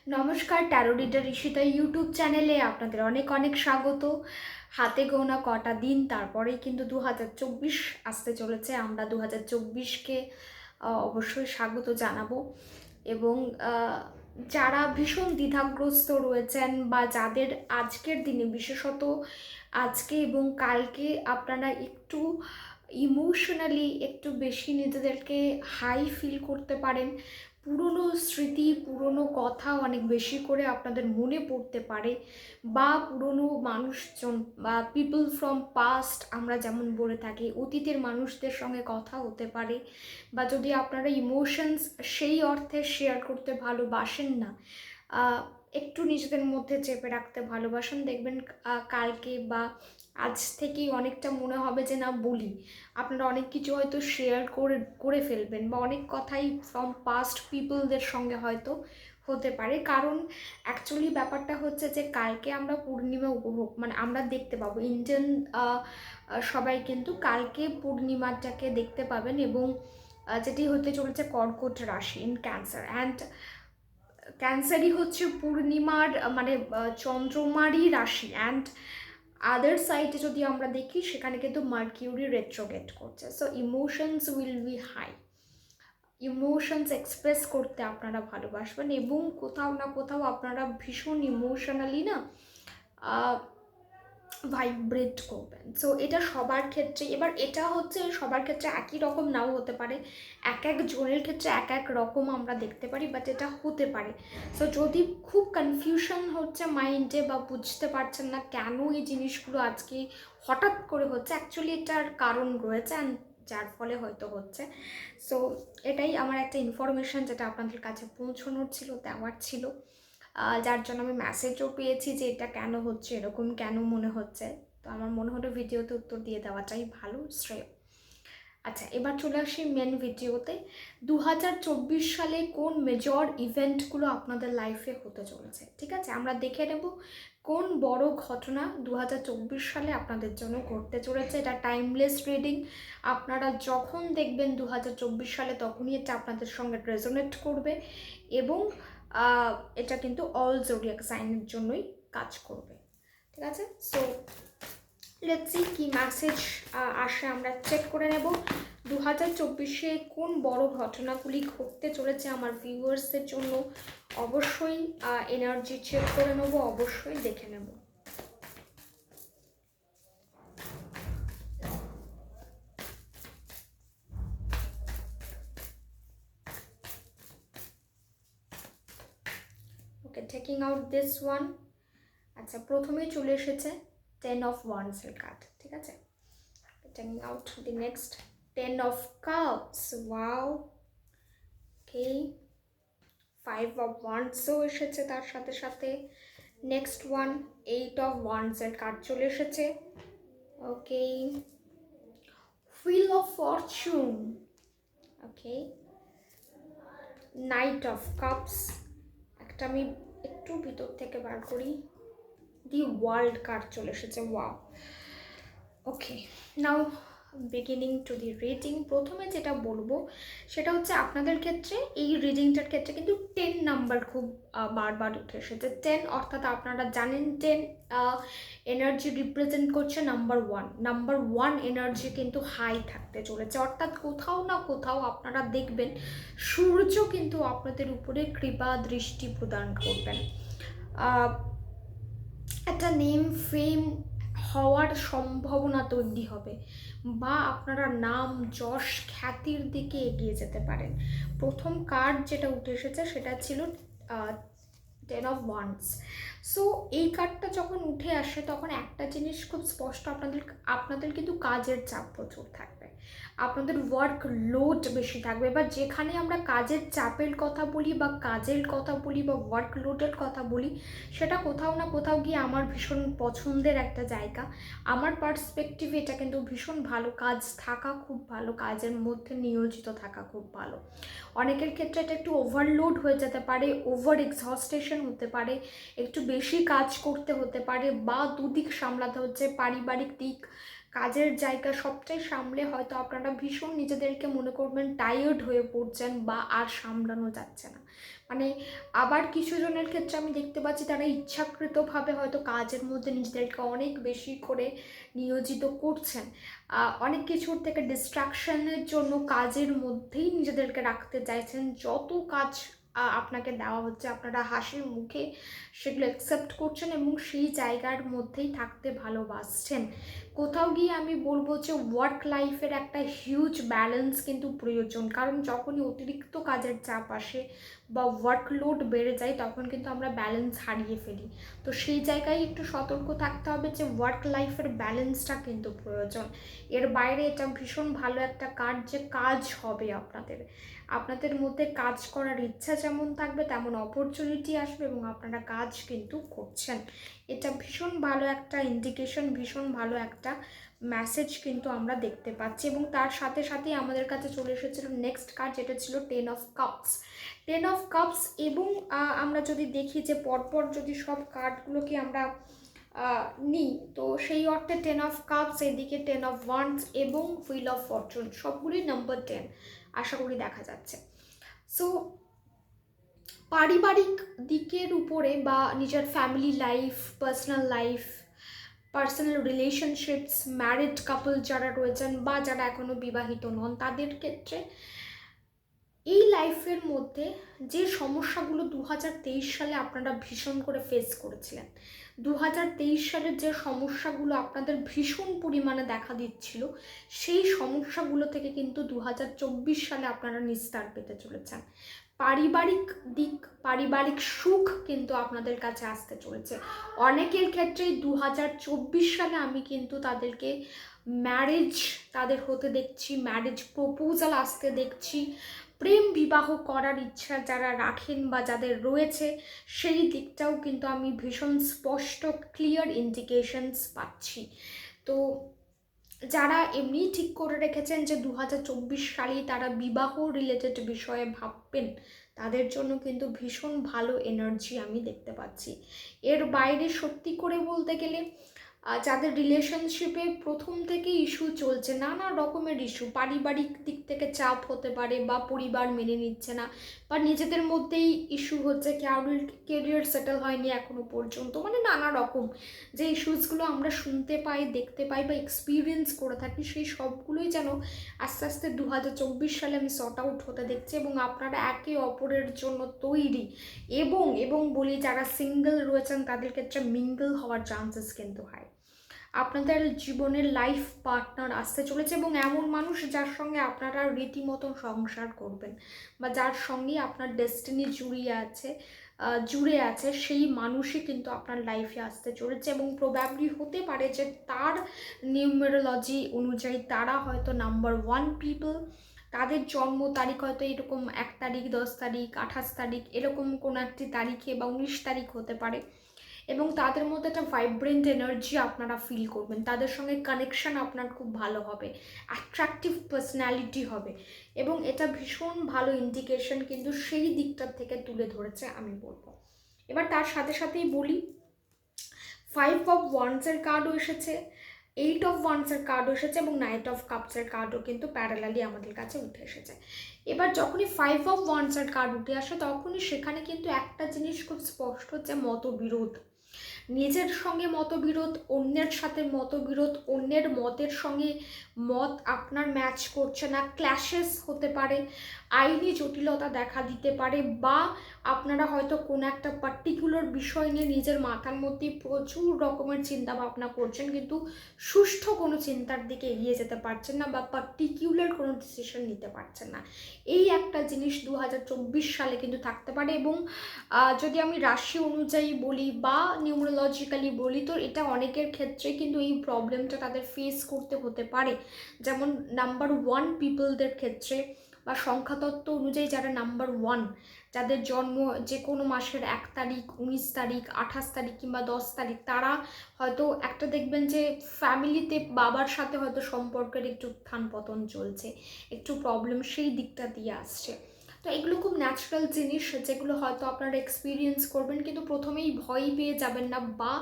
নমস্কার, taro reader Rishita YouTube চ্যানেলে আপনাদের অনেক অনেক স্বাগত। হাতে গোনা কটা দিন তারপরেই কিন্তু 2024 আসতে চলেছে। আমরা 2024কে অবশ্যই স্বাগত জানাবো। এবং যারা ভীষণ দ্বিধাগ্রস্ত রয়েছেন বা যাদের আজকের দিনে বিশেষত আজকে এবং কালকে আপনারা একটু ইমোশনালি একটু বেশি নিজেদেরকে হাই ফিল করতে পারেন, পুরনো স্মৃতি পুরনো কথা অনেক বেশি করে আপনাদের মনে পড়তে পারে, বা পুরনো মানুষজন বা পিপল ফ্রম পাস্ট আমরা যেমন বলে থাকি অতীতের মানুষদের সঙ্গে কথা হতে পারে, বা যদি আপনারা ইমোশনস সেই অর্থে শেয়ার করতে ভালোবাসেন না, একটু নিজেদের মধ্যে চেপে রাখতে ভালোবাসেন, দেখবেন কালকে বা আজ থেকেই অনেকটা মনে হবে যে না বলি। আপনারা অনেক কিছু হয়তো শেয়ার করে করে ফেলবেন, বা অনেক কথাই ফ্রম পাস্ট পিপলদের সঙ্গে হয়তো হতে পারে। কারণ অ্যাকচুয়ালি ব্যাপারটা হচ্ছে যে কালকে আমরা পূর্ণিমা উপভোগ মানে আমরা দেখতে পাবো। ইন্ডিয়ান সবাই কিন্তু কালকে পূর্ণিমাটাকে দেখতে পাবেন, এবং যেটি হতে চলেছে কর্কট রাশি ইন ক্যান্সার। অ্যান্ড ক্যান্সারই হচ্ছে পূর্ণিমার মানে চন্দ্রমারই রাশি। অ্যান্ড আদার সাইডে যদি আমরা দেখি সেখানে কিন্তু মার্কিউরি রেট্রোগেট করছে। So emotions will be high, emotions express করতে আপনারা ভালোবাসবেন, এবং কোথাও না কোথাও আপনারা ভীষণ ইমোশনালি না ভাইব্রেট করবেন। সো এটা সবার ক্ষেত্রে, এবার এটা হচ্ছে সবার ক্ষেত্রে একই রকম নাও হতে পারে, এক এক জনের ক্ষেত্রে এক এক রকম আমরা দেখতে পারি, বাট এটা হতে পারে। সো যদি খুব কনফিউশন হচ্ছে মাইন্ডে বা বুঝতে পারছেন না কেন এই জিনিসগুলো আজকে হঠাৎ করে হচ্ছে, অ্যাকচুয়ালি এটার কারণ রয়েছে অ্যান্ড যার ফলে হয়তো হচ্ছে। সো এটাই আমার একটা ইনফরমেশান যেটা আপনাদের কাছে পৌঁছানোর ছিল, দেওয়ার ছিল, যার জন্য আমি মেসেজও পেয়েছি যে এটা কেন হচ্ছে, এরকম কেন মনে হচ্ছে। তো আমার মনে হলো ভিডিওতে উত্তর দিয়ে দেওয়াটাই ভালো, শ্রেয়। আচ্ছা, এবার চলে আসি মেন ভিডিওতে। 2024 সালে কোন মেজর ইভেন্টগুলো আপনাদের লাইফে হতে চলেছে, ঠিক আছে? আমরা দেখে নেব কোন বড় ঘটনা 2024 সালে আপনাদের জন্য ঘটতে চলেছে। এটা টাইমলেস রিডিং। আপনারা যখন দেখবেন 2024 সালে তখনই এটা আপনাদের সঙ্গে রেজোনেট করবে, এবং এটা কিন্তু অল জোডিয়াক সাইনের জন্যই কাজ করবে, ঠিক আছে? সো লেটস সি কি মেসেজ আসে, আমরা চেক করে নেব 2024-এ কোন বড় ঘটনাগুলি ঘটতে চলেছে আমার ভিউয়ার্সদের জন্য। অবশ্যই এনার্জি চেক করে নেব, অবশ্যই দেখে নেব। ওকে, টেকিং আউট দিস ওয়ান। আচ্ছা, প্রথমেই চলে এসেছে 10 অফ ওয়ান্ডসের কার্ড, ঠিক আছে? Taking out the next 10 of cups. Wow, okay. 5 of ওয়ান্ডসও এসেছে তার সাথে সাথে। নেক্সট ওয়ান 8 অফ ওয়ান্ডসের কার্ড চলে এসেছে। Okay, wheel of fortune. Okay, knight of cups. একটা আমি একটু ভিতর থেকে বার করি, দি ওয়ার্ল্ড কার্ড চলে এসেছে। Wow, okay. Now beginning to the reading. প্রথমে যেটা বলবো সেটা হচ্ছে আপনাদের ক্ষেত্রে এই রিডিংটার ক্ষেত্রে কিন্তু 10 নাম্বার খুব বারবার উঠে এসেছে। 10 অর্থাৎ আপনারা জানেন 10 এনার্জি রিপ্রেজেন্ট করছে নাম্বার ওয়ান এনার্জি কিন্তু হাই থাকতে চলেছে। অর্থাৎ কোথাও না কোথাও আপনারা দেখবেন সূর্য কিন্তু আপনাদের উপরে কৃপা দৃষ্টি প্রদান করবেন। একটা নেম ফেম হওয়ার সম্ভাবনা তৈরি হবে, বা আপনারা নাম যশ খ্যাতির দিকে এগিয়ে যেতে পারেন। প্রথম কার্ড যেটা উঠে এসেছে সেটা ছিল 10 অফ ওয়ান্ডস। সো এই কার্ডটা যখন উঠে আসে তখন একটা জিনিস খুব স্পষ্ট, আপনাদের কিন্তু কাজের চাপ প্রচুর থাকবে, আপনাদের ওয়ার্ক লোড বেশি থাকবে। বা যেখানে আমরা কাজের চাপের কথা বলি বা কাজের কথা বলি বা ওয়ার্ক লোডের কথা বলি, সেটা কোথাও না কোথাও গিয়ে আমার ভীষণ পছন্দের একটা জায়গা। আমার পার্সপেক্টিভে এটা কিন্তু ভীষণ ভালো। কাজ থাকা খুব ভালো, কাজের মধ্যে নিয়োজিত থাকা খুব ভালো। অনেকের ক্ষেত্রে এটা একটু ওভারলোড হয়ে যেতে পারে, ওভার এক্সহস্টেশন হতে পারে, একটু বেশি কাজ করতে হতে পারে, বা দুদিক সামলাতে হচ্ছে, পারিবারিক দিক, কাজের জায়গা, সবটাই সামলে হয়তো আপনারা ভীষণ নিজেদেরকে মনে করবেন টায়ার্ড হয়ে পড়ছেন বা আর সামলানো যাচ্ছে না। মানে আবার কিছু জনের ক্ষেত্রে আমি দেখতে পাচ্ছি তারা ইচ্ছাকৃতভাবে হয়তো কাজের মধ্যে নিজেদেরকে অনেক বেশি করে নিয়োজিত করছেন, অনেক কিছুর থেকে ডিস্ট্রাকশনের জন্য কাজের মধ্যেই নিজেদেরকে রাখতে চাইছেন। যত কাজ আপনাকে দেওয়া হচ্ছে আপনারা হাসি মুখে সেগুলো অ্যাকসেপ্ট করছেন এবং সেই জায়গার মধ্যেই থাকতে ভালোবাসছেন। কোথাও গিয়ে আমি বলবো যে ওয়ার্ক লাইফের একটা হিউজ ব্যালেন্স কিন্তু প্রয়োজন, কারণ যখনই অতিরিক্ত কাজের চাপ আসে বা ওয়ার্কলোড বেড়ে যায় তখন কিন্তু আমরা ব্যালেন্স হারিয়ে ফেলি। তো সেই জায়গায় একটু সতর্ক থাকতে হবে যে ওয়ার্ক লাইফের ব্যালেন্সটা কিন্তু প্রয়োজন। এর বাইরে এটা ভীষণ ভালো একটা কাজ যে কাজ হবে আপনাদের, আপনাদের মধ্যে কাজ করার ইচ্ছা যেমন থাকবে তেমন অপরচুনিটি আসবে এবং আপনারা কাজ কিন্তু করছেন। এটা ভীষণ ভালো একটা ইন্ডিকেশন, ভীষণ ভালো একটা মেসেজ কিন্তু আমরা দেখতে পাচ্ছি। এবং তার সাথে সাথেই আমাদের কাছে চলে এসেছিল নেক্সট কার্ড, যেটা ছিল 10 অফ কাপস। 10 অফ কাপস এবং আমরা যদি দেখি যে পরপর যদি সব কার্ডগুলোকে আমরা নিই তো সেই অর্থে 10 অফ কাপস, এদিকে 10 অফ ওয়ান্ডস এবং হুইল অফ ফরচুন, সবগুলি নাম্বার 10 আশা করি দেখা যাচ্ছে। সো পারিবারিক দিকের উপরে বা নিজের family life, personal relationships, married couple যারা রয়েছেন বা যারা এখনও বিবাহিত নন তাদের ক্ষেত্রে এই লাইফের মধ্যে যে সমস্যাগুলো 2023 সালে আপনারা ভীষণ করে ফেস করেছিলেন, 2023 সালের যে সমস্যাগুলো আপনাদের ভীষণ পরিমাণে দেখা দিচ্ছিল, সেই সমস্যাগুলো থেকে কিন্তু 2024 সালে আপনারা নিস্তার পেতে চলেছেন। পারিবারিক দিক, পারিবারিক সুখ কিন্তু আপনাদের কাছে আসতে চলেছে। অনেকের ক্ষেত্রেই 2024 সালে আমি কিন্তু তাদেরকে ম্যারেজ তাদের হতে দেখছি, ম্যারেজ প্রপোজাল আসতে দেখছি, প্রেম বিবাহ করার ইচ্ছা যারা রাখেন বা যাদের রয়েছে সেই দিকটাও কিন্তু আমি ভীষণ স্পষ্ট ক্লিয়ার ইন্ডিকেশনস পাচ্ছি। তো যারা এমনি ঠিক করে রেখেছেন যে 2024 সালেই তারা বিবাহ রিলেটেড বিষয়ে ভাববেন তাদের জন্য কিন্তু ভীষণ ভালো এনার্জি আমি দেখতে পাচ্ছি। এর বাইরে সত্যি করে বলতে গেলে যাদের রিলেশনশিপে প্রথম থেকে ইস্যু চলছে, নানা রকমের ইস্যু, পারিবারিক দিক থেকে চাপ হতে পারে বা পরিবার মেনে নিচ্ছে না বা নিজেদের মধ্যেই ইস্যু হচ্ছে, কারোর কেরিয়ার সেটেল হয়নি এখনো পর্যন্ত, মানে নানা রকম যে ইস্যুসগুলো আমরা শুনতে পাই, দেখতে পাই বা এক্সপিরিয়েন্স করে থাকি, সেই সবগুলোই যেন আস্তে আস্তে 2024 সালে আমি সর্ট আউট হতে দেখছি এবং আপনারা একে অপরের জন্য তৈরি। এবং বলি যারা সিঙ্গেল রয়েছেন তাদের ক্ষেত্রে মিঙ্গল হওয়ার চান্সেস কিন্তু হয়। আপনাদের জীবনের লাইফ পার্টনার আসতে চলেছে এবং এমন মানুষ যার সঙ্গে আপনারা রীতিমতো সংসার করবেন বা যার সঙ্গে আপনার ডেস্টিনি জুড়ে আছে সেই মানুষই কিন্তু আপনার লাইফে আসতে চলেছে এবং প্রবাবলি হতে পারে যে তার নিউমেরোলজি অনুযায়ী তারা হয়তো নাম্বার 1 পিপল, তাদের জন্ম তারিখ হয়তো এরকম 1 তারিখ, 10 তারিখ, 28 তারিখ, এরকম কোনো একটি তারিখে বা 19 তারিখ হতে পারে এবং তাদের মধ্যে একটা ভাইব্রেন্ট এনার্জি আপনারা ফিল করবেন, তাদের সঙ্গে কানেকশন আপনার খুব ভালো হবে, অ্যাট্রাকটিভ পার্সোনালিটি হবে এবং এটা ভীষণ ভালো ইন্ডিকেশন কিন্তু সেই দিকটার থেকে তুলে ধরেছে আমি বলবো। এবার তার সাথে সাথেই বলি 5 অফ ওয়ান্ডসের কার্ডও এসেছে, 8 অফ ওয়ান্ডসের কার্ডও এসেছে এবং 9 অফ কাপসের কার্ডও কিন্তু প্যারালালি আমাদের কাছে উঠে এসেছে। এবার যখনই 5 অফ ওয়ান্ডসের কার্ড উঠে আসে তখনই সেখানে কিন্তু একটা জিনিস খুব স্পষ্ট হচ্ছে, মতবিরোধ। নিজের সঙ্গে মতবিরোধ, অন্যের সাথে মতবিরোধ, অন্যের মতের সঙ্গে মত আপনার ম্যাচ করছে না, ক্ল্যাশেস হতে পারে, আইনি জটিলতা দেখা দিতে পারে বা আপনারা হয়তো কোনো একটা পার্টিকুলার বিষয় নিয়ে নিজের মাথার মধ্যে প্রচুর রকমের চিন্তা ভাবনা করছেন কিন্তু সুষ্ঠু কোনো চিন্তার দিকে এগিয়ে যেতে পারছেন না বা পার্টিকুলার কোনো ডিসিশন নিতে পারছেন না। এই একটা জিনিস 2024 সালে কিন্তু থাকতে পারে এবং যদি আমি রাশি অনুযায়ী বলি বা নিউমেরোলজিক্যালি বলি তো এটা অনেকের ক্ষেত্রে কিন্তু এই প্রবলেমটা তাদের ফেস করতে হতে পারে। যেমন নাম্বার 1 পিপলদের ক্ষেত্রে বা সংখ্যাতত্ত্ব অনুযায়ী যারা নাম্বার 1, যাদের জন্ম যে কোনো মাসের 1 তারিখ, 19 তারিখ, 28 তারিখ কিংবা 10 তারিখ, তারা হয়তো একটা দেখবেন যে ফ্যামিলিতে বাবার সাথে হয়তো সম্পর্কের একটু উত্থান পতন চলছে, একটু প্রবলেম সেই দিকটা দিয়ে আসছে। তো এগুলো খুব ন্যাচারাল জিনিস যেগুলো হয়তো আপনারা এক্সপিরিয়েন্স করবেন কিন্তু প্রথমেই ভয় পেয়ে যাবেন না বা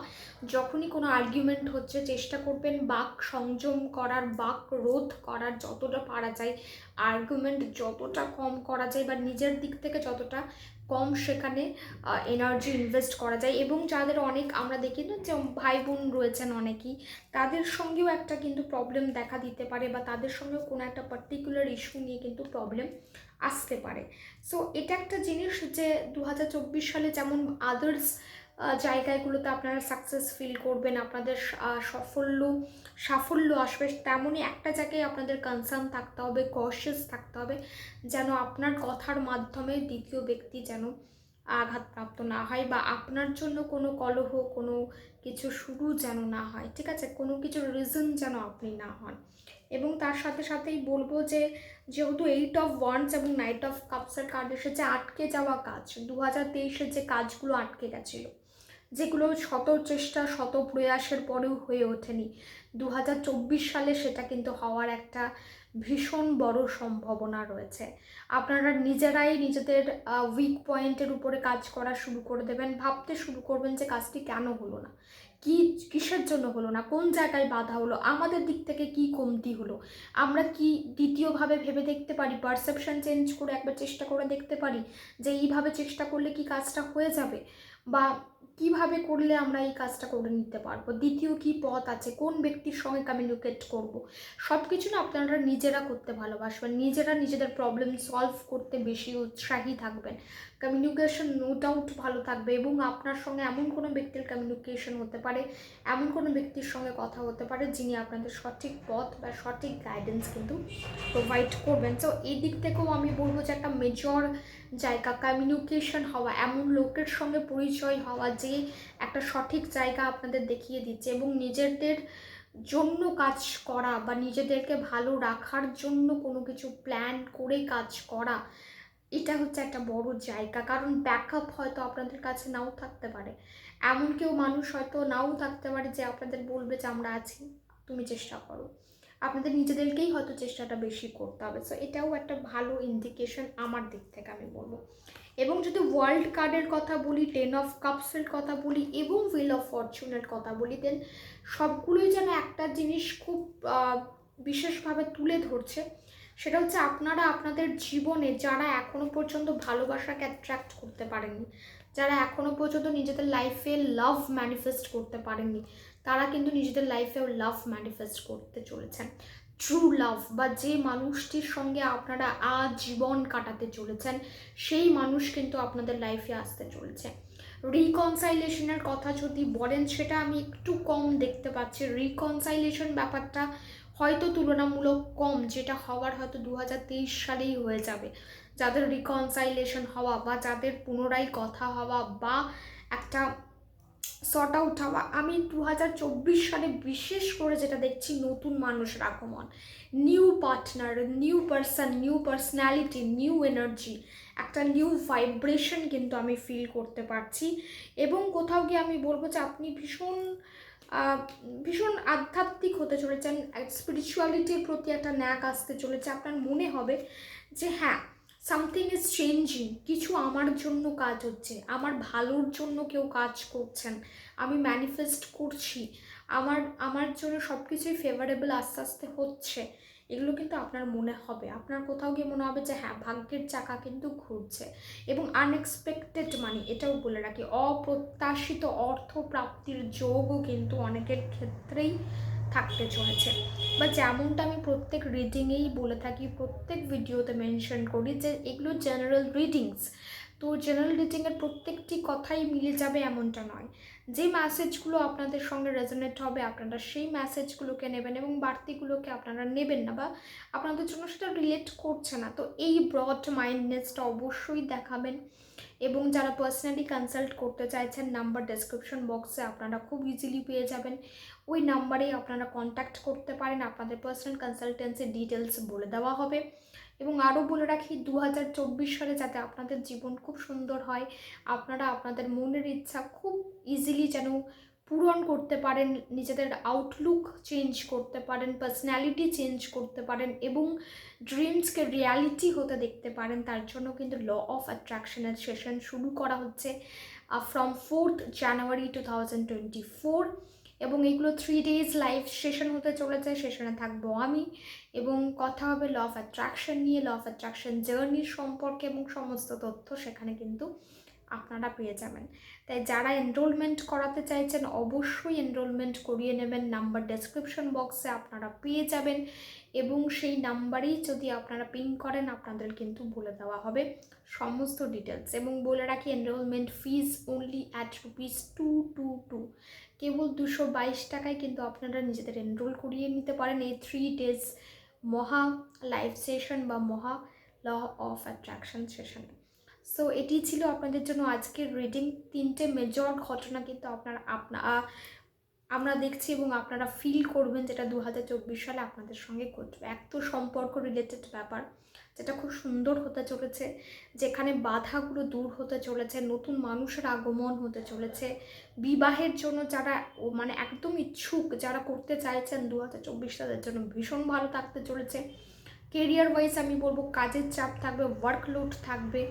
যখনই কোনো আর্গুমেন্ট হচ্ছে চেষ্টা করবেন বাক সংযম করার, বাক রোধ করার যতটা পারা যায়, আর্গুমেন্ট যতটা কম করা যায় বা নিজের দিক থেকে যতটা কম সেখানে এনার্জি ইনভেস্ট করা যায়। এবং যাদের অনেক আমরা দেখি না যে ভাই বোন রয়েছেন অনেকেই, তাদের সঙ্গেও একটা কিন্তু প্রবলেম দেখা দিতে পারে, বা তাদের সঙ্গেও কোনো একটা পার্টিকুলার ইস্যু নিয়ে কিন্তু প্রবলেম আসতে পারে। সো এটা একটা জিনিস যে 2024 সালে যেমন আদার্স জায়গাগুলোতে আপনারা সাকসেস ফিল করবেন, আপনাদের সাফল্য আসবে, তেমনই একটা জায়গায় আপনাদের কনসার্ন থাকতে হবে, কশিয়াস থাকতে হবে, যেন আপনার কথার মাধ্যমে দ্বিতীয় ব্যক্তি যেন আঘাতপ্রাপ্ত না হয়, বা আপনার জন্য কোনো কলহ, কোনো কিছু শুরু যেন না হয়, ঠিক আছে, কোনো কিছুর রিজন যেন আপনি না হন। এবং তার সাথে সাথেই বলবো যে যেহেতু 8 of Wands এবং Knight of Cups-এর কার্ড এসেছে, আটকে যাওয়া কাজ 2023-এর যে কাজগুলো আটকে গেছিলো, যেগুলো শত চেষ্টা শত প্রয়াসের পরেও হয়ে ওঠেনি, 2024 সালে সেটা কিন্তু হওয়ার একটা ভীষণ বড় সম্ভাবনা রয়েছে। আপনারা নিজেরাই নিজেদের উইক পয়েন্টের উপরে কাজ করা শুরু করে দেবেন, ভাবতে শুরু করবেন যে কাজটি কেন হলো না, কিসের জন্য হলো না, কোন জায়গায় বাধা হলো, আমাদের দিক থেকে কি কমতি হলো, আমরা কি দ্বিতীয়ভাবে ভেবে দেখতে পারি, পারসেপশন চেঞ্জ করে একবার চেষ্টা করে দেখতে পারি যে এইভাবে চেষ্টা করলে কি কাজটা হয়ে যাবে, বা কিভাবে করলে আমরা এই কাজটা করে নিতে পারবো, দ্বিতীয় কি পথ আছে, কোন ব্যক্তির সঙ্গে কমিউনিকেট করব, সব কিছু না আপনারা নিজেরা করতে ভালোবাসবেন, নিজেরা নিজেদের প্রবলেম সলভ করতে বেশি উৎসাহী থাকবেন, কমিউনিকেশন নো ডাউট ভালো থাকবে। এবং আপনার সঙ্গে এমন কোনো ব্যক্তির কমিউনিকেশন হতে পারে, এমন কোনো ব্যক্তির সঙ্গে কথা হতে পারে যিনি আপনাদের সঠিক পথ বা সঠিক গাইডেন্স কিন্তু প্রোভাইড করবেন। তো এই দিক থেকেও আমি বলবো যে একটা মেজর জায়গা কমিউনিকেশন হওয়া, এমন লোকের সঙ্গে পরিচয় হওয়া যে একটা সঠিক জায়গা আপনাদের দেখিয়ে দিচ্ছে, এবং নিজেদের জন্য কাজ করা বা নিজেদেরকে ভালো রাখার জন্য কোনো কিছু প্ল্যান করে কাজ করা, এটা হচ্ছে একটা বড় জায়গা। কারণ ব্যাকআপ হয়তো আপনাদের কাছে নাও থাকতে পারে, এমন কেউ মানুষ হয়তো নাও থাকতে পারে যে আপনাদের বলবে যে আমরা আছি, তুমি চেষ্টা করো, আপনাদের নিজেদেরকেই হয়তো চেষ্টাটা বেশি করতে হবে। সো এটাও একটা ভালো ইন্ডিকেশন আমার দিক থেকে আমি বলবো। এবং যদি ওয়ার্ল্ড কার্ডের কথা বলি, 10 of Cups-এর কথা বলি এবং হুইল অফ ফরচুনের কথা বলি, দেন সবগুলোই যেন একটা জিনিস খুব বিশেষভাবে তুলে ধরছে, সেটা হচ্ছে আপনারা আপনাদের জীবনে যারা এখনো পর্যন্ত ভালোবাসাকে অ্যাট্রাক্ট করতে পারেননি, যারা এখনো পর্যন্ত নিজেদের লাইফে লাভ ম্যানিফেস্ট করতে পারেননি, তারা কিন্তু নিজেদের লাইফেও লাভ ম্যানিফেস্ট করতে চলেছেন। ট্রু লাভ, বা যে মানুষটির সঙ্গে আপনারা আজীবন কাটাতে চলেছেন, সেই মানুষ কিন্তু আপনাদের লাইফে আসতে চলেছে। রিকনসাইলেশনের কথা যদি বলেন, সেটা আমি একটু কম দেখতে পাচ্ছি। রিকনসাইলেশন ব্যাপারটা হয়তো তুলনামূলক কম, যেটা হওয়ার হয়তো 2023 সালেই হয়ে যাবে। যাদের রিকনসাইলেশন হওয়া, বা যাদের পুনরায় কথা হওয়া, বা একটা সর্ট আউট হওয়া, আমি 2024 সালে বিশেষ করে যেটা দেখছি, নতুন মানুষের আগমন, new partner, new person, new personality, new energy, একটা নিউ ভাইব্রেশন কিন্তু আমি ফিল করতে পারছি। এবং কোথাও গিয়ে আমি বলবো যে আপনি ভীষণ আধ্যাত্মিক হতে চলেছেন, স্পিরিচুয়ালিটির প্রতি একটা ন্যাক আসতে চলেছে, আপনার মনে হবে যে হ্যাঁ, সামথিং ইজ চেঞ্জিং, কিছু আমার জন্য কাজ হচ্ছে, আমার ভালোর জন্য কেউ কাজ করছেন, আমি ম্যানিফেস্ট করছি, আমার জন্য সব কিছুই ফেভারেবল আস্তে আস্তে হচ্ছে, এগুলো কিন্তু আপনার মনে হবে, আপনার কোথাও গিয়ে মনে হবে যে হ্যাঁ, ভাগ্যের চাকা কিন্তু ঘুরছে। এবং আনএক্সপেক্টেড মানি, এটাও বলে রাখি, অপ্রত্যাশিত অর্থ প্রাপ্তির যোগও কিন্তু অনেকের ক্ষেত্রেই থাকতে চলেছে। বা যেমনটা আমি প্রত্যেক রিডিংয়েই বলে থাকি, প্রত্যেক ভিডিওতে মেনশন করি যে এগুলো জেনারেল রিডিংস, তো জেনারেল রিডিংয়ের প্রত্যেকটি কথাই মিলে যাবে এমনটা নয়। যে মেসেজগুলো আপনাদের সঙ্গে রেজোনেট হবে, আপনারা সেই মেসেজগুলোকে নেবেন, এবং বাড়তিগুলোকে আপনারা নেবেন না, বা আপনাদের জন্য সেটা রিলেট করছে না, তো এই ব্রড মাইন্ডনেসটা অবশ্যই দেখাবেন। এবং যারা পার্সোনালি কনসাল্ট করতে চাইছেন, নাম্বার ডেসক্রিপশন বক্সে আপনারা খুব ইজিলি পেয়ে যাবেন, ওই নাম্বারেই আপনারা কন্ট্যাক্ট করতে পারেন, আপনাদের পার্সোনাল কনসালটেন্সির ডিটেলস বলে দেওয়া হবে। এবং আরও বলে রাখি, 2024 সালে যাতে আপনাদের জীবন খুব সুন্দর হয়, আপনারা আপনাদের মনের ইচ্ছা খুব ইজিলি যেন পূরণ করতে পারেন, নিজেদের আউটলুক চেঞ্জ করতে পারেন, পার্সোনালিটি চেঞ্জ করতে পারেন, এবং ড্রিমসকে রিয়ালিটি হতে দেখতে পারেন, তার জন্য কিন্তু ল অফ অ্যাট্রাকশনের সেশন শুরু করা হচ্ছে ফ্রম 4th January 2024। এবং এইগুলো 3 days লাইভ সেশন হতে চলেছে। সেশনে থাকবো আমি, এবং কথা হবে ল অফ অ্যাট্রাকশন নিয়ে, ল অফ অ্যাট্রাকশন জার্নির সম্পর্কে, এবং সমস্ত তথ্য সেখানে কিন্তু আপনারা পেয়ে যাবেন। তাই যারা এনরোলমেন্ট করাতে চাইছেন অবশ্যই এনরোলমেন্ট করিয়ে নেবেন। নাম্বার ডেসক্রিপশন বক্সে আপনারা পেয়ে যাবেন, এবং সেই নাম্বারেই যদি আপনারা পিং করেন আপনাদের কিন্তু বলে দেওয়া হবে সমস্ত ডিটেলস। এবং বলে রাখি, এনরোলমেন্ট ফিজ অনলি অ্যাট ₹222, কেবল 222 টাকায় কিন্তু আপনারা নিজেদের এনরোল করিয়ে নিতে পারেন এই 3 days মহা লাইভ সেশন বা মহা ল অফ অ্যাট্রাকশন সেশনে। সো এটি ছিল আপনাদের জন্য আজকের রিডিং। 3টে মেজর ঘটনা কিন্তু আমরা দেখছি এবং আপনারা ফিল করবেন যেটা 2024 সালে আপনাদের সঙ্গে ঘটবে। এক তো সম্পর্ক রিলেটেড ব্যাপার, যেটা খুব সুন্দর হতে চলেছে, যেখানে বাধাগুলো দূর হতে চলেছে, নতুন মানুষের আগমন হতে চলেছে। বিবাহের জন্য যারা মানে একদম ইচ্ছুক, যারা করতে চাইছেন 2024 তাদের জন্য ভীষণ ভালো থাকতে চলেছে। কেরিয়ার ওয়াইজ আমি বলবো কাজের চাপ থাকবে, ওয়ার্কলোড থাকবে,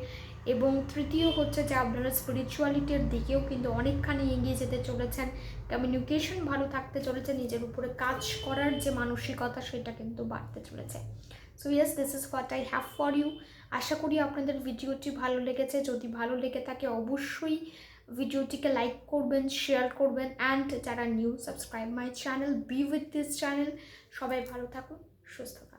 এবং তৃতীয় হচ্ছে যে আপনারা স্পিরিচুয়ালিটির দিকেও কিন্তু অনেকখানি এগিয়ে যেতে চলেছেন। কমিউনিকেশন ভালো থাকতে চলেছে, নিজের উপরে কাজ করার যে মানসিকতা সেটা কিন্তু বাড়তে চলেছে। So yes, this is what I have for you. আশা করি আপনাদের ভিডিওটি ভালো লেগেছে। যদি ভালো লেগে থাকে অবশ্যই ভিডিওটিকে লাইক করবেন, শেয়ার করবেন, অ্যান্ড যারা new, subscribe my channel, B with this channel. সবাই ভালো থাকুন, সুস্থ থাকুন।